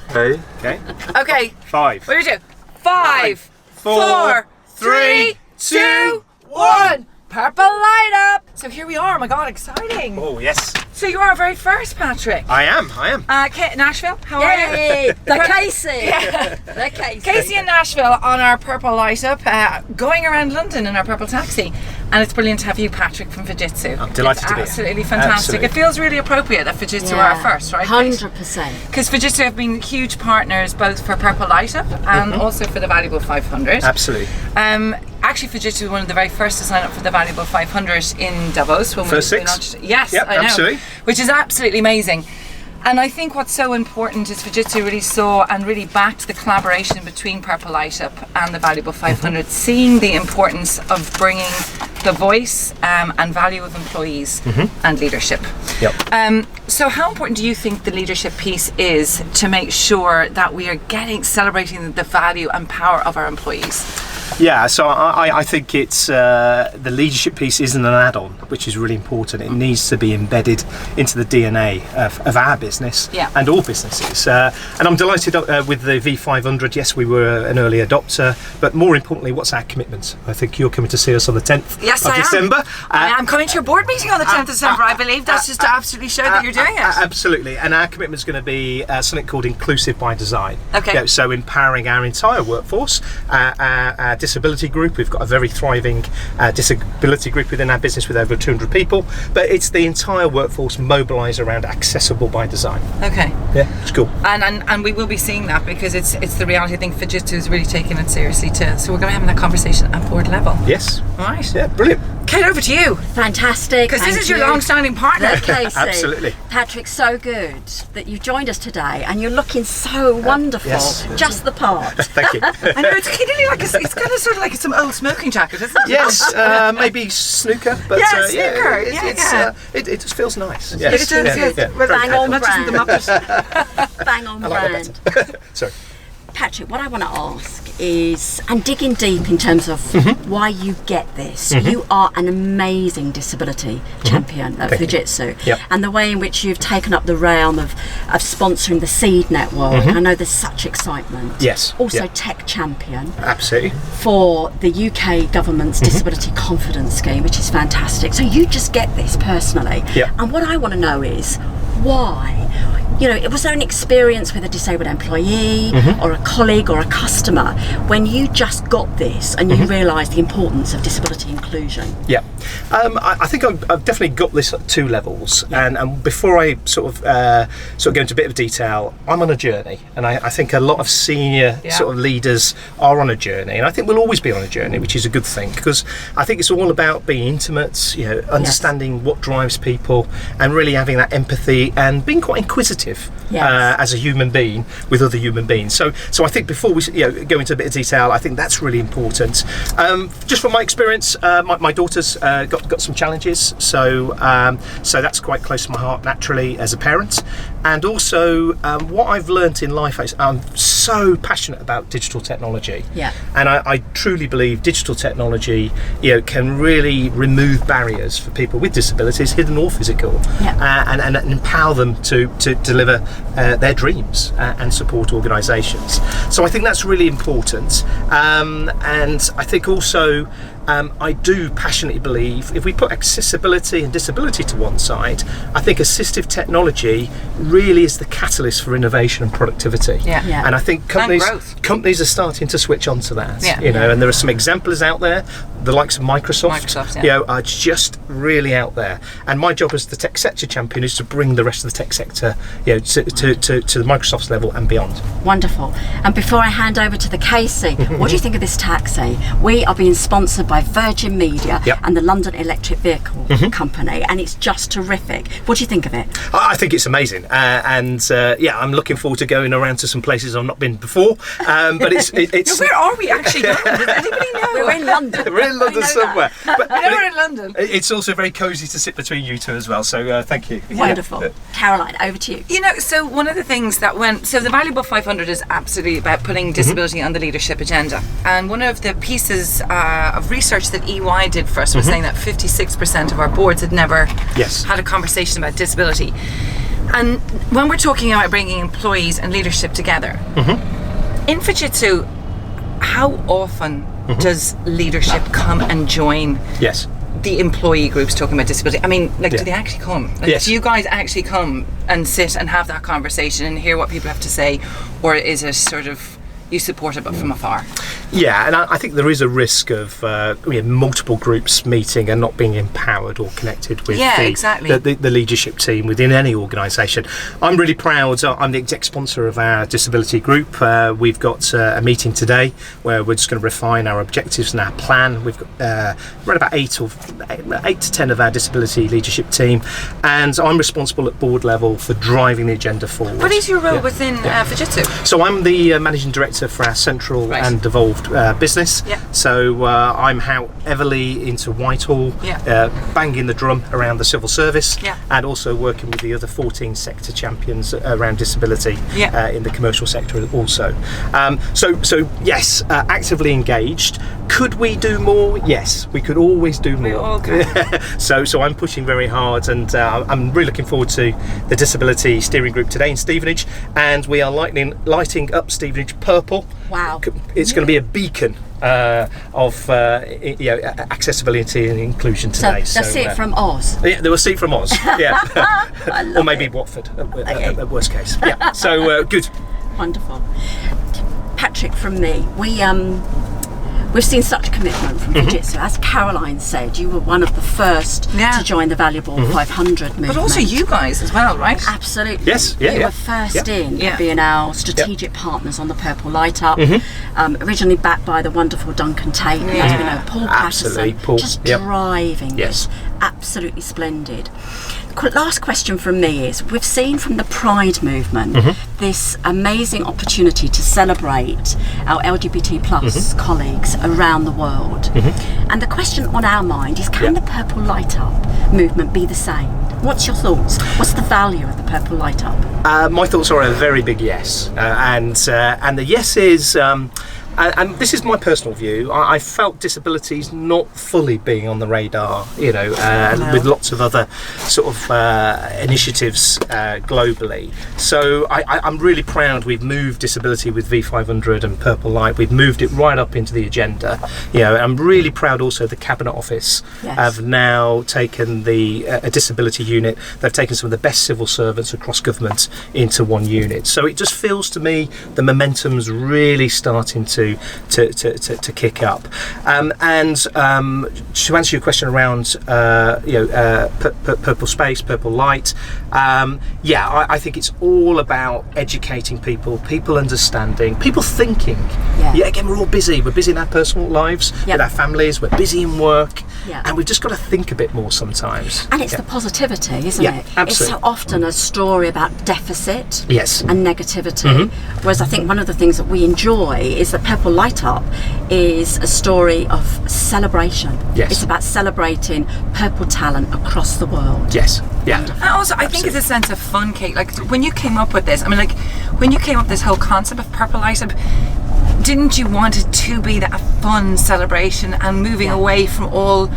Okay. Okay. 5. What do we do? 5, 4, 3, 2, 1. Purple light up. So here we are. Oh my God, exciting. Oh, yes. So you are our very first, Patrick. I am. Nashville, how are you? Yay! The Casey. The Casey. Casey in Nashville on our Purple Light Up, going around London in our purple taxi. And it's brilliant to have you, Patrick, from Fujitsu. I'm delighted to be here. Absolutely fantastic. Absolutely. It feels really appropriate that Fujitsu are our first, right? 100%. Because Fujitsu have been huge partners both for Purple Light Up and also for the Valuable 500. Absolutely. Actually, Fujitsu was one of the very first to sign up for the Valuable 500 in Davos. When First we 6? launched. Yes, Yep, I know. absolutely. Which is absolutely amazing. And I think what's so important is Fujitsu really saw and really backed the collaboration between Purple Light Up and the Valuable 500, seeing the importance of bringing the voice and value of employees and leadership. Yep. So how important do you think the leadership piece is to make sure that we are celebrating the value and power of our employees? Yeah, so I think it's the leadership piece isn't an add-on, which is really important. It needs to be embedded into the DNA of our business and all businesses. And I'm delighted with the V500. Yes, we were an early adopter, but more importantly, what's our commitment? I think you're coming to see us on the 10th of December. I am coming to your board meeting on the 10th of December, I believe. That's just to absolutely show that you're doing it. Absolutely, and our commitment is going to be something called Inclusive by Design. Okay. So empowering our entire workforce, our disability group. We've got a very thriving disability group within our business with over 200 people, but it's the entire workforce mobilised around accessible by design. Okay. Yeah, it's cool. And we will be seeing that because it's the reality. I think Fujitsu is really taking it seriously too. So we're going to have that conversation at board level. Yes. All right. Yeah, brilliant. Kate, over to you. Fantastic. Because this is your long-standing partner. The Casey. Absolutely. Patrick, so good that you've joined us today, and you're looking so wonderful. Yes. Just the part. Thank you. I know, it's clearly like it's kind of sort of like some old smoking jacket, isn't it? Yes, maybe snooker, but snooker. It just feels nice. It Yes. does. Yeah. Bang on Not just the brand. Muppets. Bang on I like brand. that better. Sorry. Patrick, what I want to ask is, and digging deep in terms of why you get this. You are an amazing disability champion at Fujitsu. Yep. And the way in which you've taken up the realm of sponsoring the Seed Network. I know there's such excitement. Yes. Also Yeah. tech champion Absolutely. for the UK government's Disability Confidence Scheme, which is fantastic. So you just get this personally. Yep. And what I want to know is why? You know, was there an experience with a disabled employee or a colleague or a customer when you just got this and you realised the importance of disability inclusion? Yeah, I think I've definitely got this at 2 levels, and before I sort of go into a bit of detail, I'm on a journey, and I think a lot of senior sort of leaders are on a journey, and I think we'll always be on a journey, which is a good thing, because I think it's all about being intimate, you know, understanding what drives people, and really having that empathy and being quite inquisitive as a human being with other human beings. So I think before we go into a bit of detail, I think that's really important. Just from my experience, my daughter's got some challenges, so that's quite close to my heart naturally as a parent. And also what I've learnt in life is I'm so passionate about digital technology. Yeah. And I truly believe digital technology, can really remove barriers for people with disabilities, hidden or physical, and empower them to deliver their dreams and support organisations. So I think that's really important. And I think also I do passionately believe if we put accessibility and disability to one side, I think assistive technology really is the catalyst for innovation and productivity. And I think companies are starting to switch on to that. And there are some examples out there, the likes of Microsoft are just really out there. And my job as the tech sector champion is to bring the rest of the tech sector to the Microsoft's level and beyond. Wonderful. And before I hand over to the Casey, what do you think of this taxi? We are being sponsored by Virgin Media and the London Electric Vehicle Company, and it's just terrific. What do you think of it? I think it's amazing, and I'm looking forward to going around to some places I've not been before. But it's where are we actually going? Does anybody know? We're in London. We're in London somewhere. But we're in London. It's also very cosy to sit between you two as well. So thank you. Wonderful. Caroline, over to you. You know, so one of the things that the Valuable 500 is absolutely about putting disability on the leadership agenda. And one of the pieces of research that EY did for us was saying that 56% of our boards had never had a conversation about disability. And when we're talking about bringing employees and leadership together, in Fujitsu, how often does leadership come and join Yes. the employee groups talking about disability? I mean, like, do they actually come? Like, Yes. do you guys actually come and sit and have that conversation and hear what people have to say, or is it sort of you support it but from afar? Yeah, and I think there is a risk of multiple groups meeting and not being empowered or connected with the leadership team within any organisation. I'm really proud. I'm the exec sponsor of our disability group. We've got a meeting today where we're just going to refine our objectives and our plan. We've got around about 8 to 10 of our disability leadership team, and I'm responsible at board level for driving the agenda forward. What is your role within Fujitsu? So I'm the managing director for our central and devolved business. So I'm out heavily into Whitehall, banging the drum around the civil service, and also working with the other 14 sector champions around disability in the commercial sector also. So yes, actively engaged. Could we do more? Yes, we could always do more. We all could. So I'm pushing very hard, and I'm really looking forward to the disability steering group today in Stevenage, and we are lighting up Stevenage purple. Wow. It's going to be a beacon of accessibility and inclusion today. So they'll see it from Oz. Yeah, they will see it from Oz. Yeah. Or maybe Watford at worst case. Yeah. So good. Wonderful. Patrick, from me, we've seen such commitment from Fujitsu. As Caroline said, you were one of the first to join the Valuable 500 movement. But also you guys as well, right? Absolutely. Yes, You were first in, being our strategic partners on the Purple Light Up. Originally backed by the wonderful Duncan Tate, as we know, Paul Patterson, Paul. just driving this. Absolutely splendid. Last question from me is, we've seen from the Pride movement this amazing opportunity to celebrate our LGBT plus colleagues around the world. And the question on our mind is, can the Purple Light Up movement be the same? What's your thoughts? What's the value of the Purple Light Up? My thoughts are a very big yes, and the yes is. And this is my personal view. I felt disabilities not fully being on the radar, with lots of other sort of initiatives globally. So I'm really proud we've moved disability with V500 and Purple Light. We've moved it right up into the agenda. I'm really proud also the Cabinet Office have now taken a disability unit. They've taken some of the best civil servants across government into one unit. So it just feels to me the momentum's really starting to kick up, and to answer your question around PurpleSpace, Purple Light, I think it's all about educating people understanding, people thinking. Again, we're all busy. We're busy in our personal lives, with our families. We're busy in work, and we've just got to think a bit more sometimes. And it's the positivity, isn't it? Absolutely. It's so often a story about deficit and negativity. Whereas I think one of the things that we enjoy is that Purple Light Up is a story of celebration. It's about celebrating purple talent across the world. And also, I think it's a sense of fun, Kate. Like, when you came up with this, when you came up with this whole concept of Purple Light Up, didn't you want it to be that fun celebration and moving away from all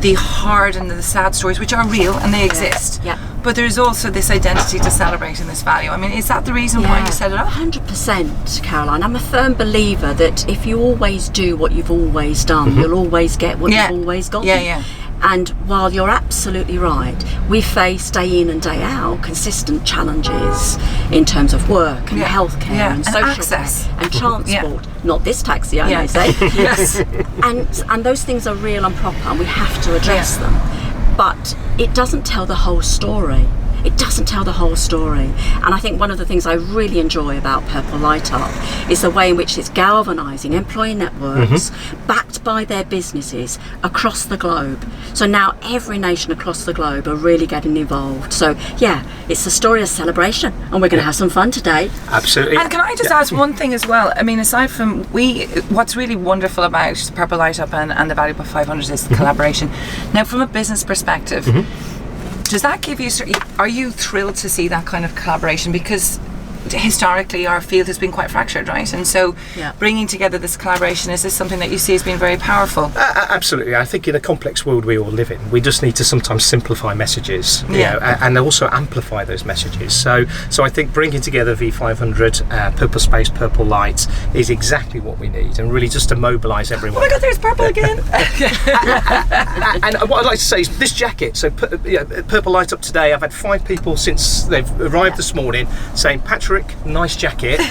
the hard and the sad stories, which are real and they exist? But there's also this identity to celebrating this value. Is that the reason why you set it up? 100%, Caroline. I'm a firm believer that if you always do what you've always done, you'll always get what you've always got. And while you're absolutely right, we face day in and day out consistent challenges in terms of work and healthcare and social access care and transport. Not this taxi, I may say. And those things are real and proper, and we have to address them. But it doesn't tell the whole story. It doesn't tell the whole story. And I think one of the things I really enjoy about Purple Light Up is the way in which it's galvanising employee networks backed by their businesses across the globe. So now every nation across the globe are really getting involved. So it's a story of celebration, and we're going to have some fun today. Absolutely. And can I just ask one thing as well? Aside from what's really wonderful about Purple Light Up and the Valuable 500 is the collaboration. Now, from a business perspective, does that give you? Are you thrilled to see that kind of collaboration? Because historically our field has been quite fractured, right? And so bringing together this collaboration, is this something that you see as being very powerful? Absolutely. I think in a complex world we all live in, we just need to sometimes simplify messages, you know, and also amplify those messages. So I think bringing together V500, PurpleSpace, Purple Light is exactly what we need, and really just to mobilise everyone. Oh my God, there's purple again. And what I'd like to say is this jacket, so Purple Light Up today, I've had 5 people since they've arrived this morning saying, Patrick, nice jacket.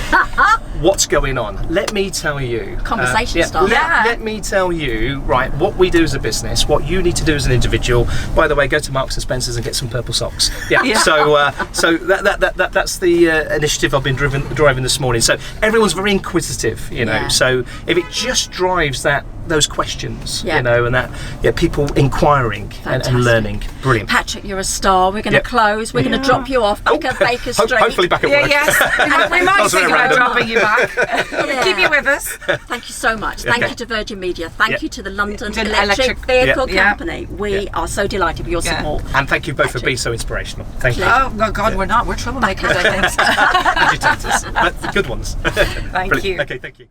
What's going on? Let me tell you. Conversation starter. Let me tell you, right, what we do as a business, what you need to do as an individual. By the way, go to Marks and Spencer's and get some purple socks. So that's the initiative I've been driving this morning. So everyone's very inquisitive, you know. So if it just drives those questions, you know, and that people inquiring and learning, brilliant. Patrick, you're a star. We're going to close. We're going to drop you off back at Baker Street. Hopefully back at work. Yes, we might think about dropping you back. Keep you with us. Thank you so much. Thank you to Virgin Media. Thank you to the London Electric Vehicle Company. We are so delighted with your support. And thank you both for being so inspirational. Thank you. Oh God, we're not. We're troublemakers, I think. Agitators, but the good ones. Thank you. Okay, thank you.